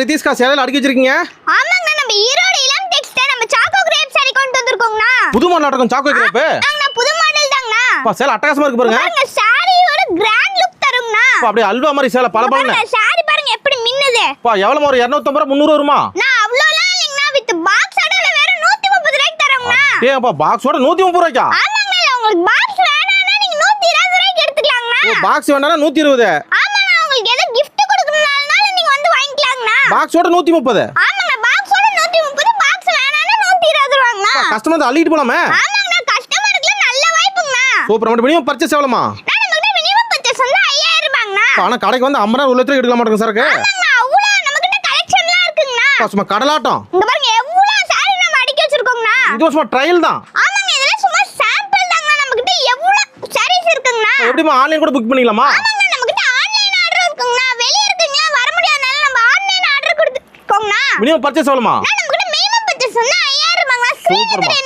ரிதீஷ்கா சேலையில அடுக்கி வச்சிருக்கீங்க. ஆமாங்க, நம்ம ஈரோடு இளம் டெக்ஸ்டைல் நம்ம சாக்கோ கிரேப் சாரி கொண்டு வந்திருக்கோங்கண்ணா. புது மாடல் நடக்கும் சாக்கோ கிரேப். ஆமாங்க, புது மாடல் தாங்கண்ணா. அப்பா சேலை அட்டகாசமா இருக்கு பாருங்க. பாருங்க சாரியோட கிராண்ட் லுக் தருங்கண்ணா. அப்பா அப்படியே அல்வா மாதிரி சேலை பளபளன்னு. பாருங்க சாரி பாருங்க எப்படி மின்னுது. அப்பா எவ்வளவு ஒரு 250 ரூபாய் 300 வருமா? நான் அவ்வளோலாம் இல்லைங்கண்ணா, வித் பாக்ஸோட வெறும் 130 ரூபாய்க்கு தரோங்கண்ணா. ஏன் அப்பா பாக்ஸோட 130 ரூபாய்க்கா? ஆமாங்க, இல்ல உங்களுக்கு பாக்ஸ் வேணாம்னா நீங்க 120 ரூபாய்க்கு எடுத்துக்கலாங்கண்ணா. ஓ பாக்ஸ் வேணாம்னா 120. ஆமாண்ணா, உங்களுக்கு ஏதோ gift கொடுக்கணும்னாலும் நீங்க வந்து வாங்கிக்கலாங்கண்ணா. பாக்ஸோட 130. ஆமாங்க, பாக்ஸோட 130, பாக்ஸ் வேணாம்னா 120 ரூபாங்கண்ணா. கஸ்டமர் வந்து அள்ளிட்டு போலாமே. ஆமாங்கண்ணா, கஸ்டமருக்கு நல்ல வாய்ப்புங்கண்ணா. சூப்பர். மட்டும் மினிமம் பர்ச்சேஸ் எவ்வளவுமா? நான் நம்மகிட்ட மினிமம் பர்ச்சேஸ் வந்து 5000 ரூபாங்கண்ணா. ஆனா கடைக்கு வந்து 50 ரூபாய் உள்ளத்துல எடுக்கலாம் மாட்டேங்க சாருக்கு. ஆமாங்க, அவ்வளோ நம்மகிட்ட கலெக்ஷன்லாம் இருக்குங்கண்ணா. சும்மா கடலாட்டம். இங்க பாருங்க எவ்வளவு சாரி நம்ம அடுக்கி வச்சிருக்கோங்கண்ணா. இது சும்மா ட்ரையல் தான். ஆமாங்க, இதெல்லாம் சும்மா சாம்பிள் தாங்க. நம்மகிட்ட எவ்வளவு சாரீஸ் இருக்குங்கண்ணா. எப்படிமா ஆன்லைன் கூட புக் பண்ணிக்கலாமா? ஆமாங்க, நம்மகிட்ட ஆன்லைன் ஆர்டர் இருக்குங்கண்ணா. வெளிய இருக்குங்க வர முடியாதனால நம்ம ஆன்லைன் ஆர்டர் கொடுத்துக்கோங்கண்ணா. மினிமம் பர்ச்சேஸ் எவ்வளவுமா? நம்மகிட்ட மினிமம் பர்ச்சேஸ் வந்து 5000 ரூபாங்கண்ணா. ஸ்கிரீன்ல தெரிய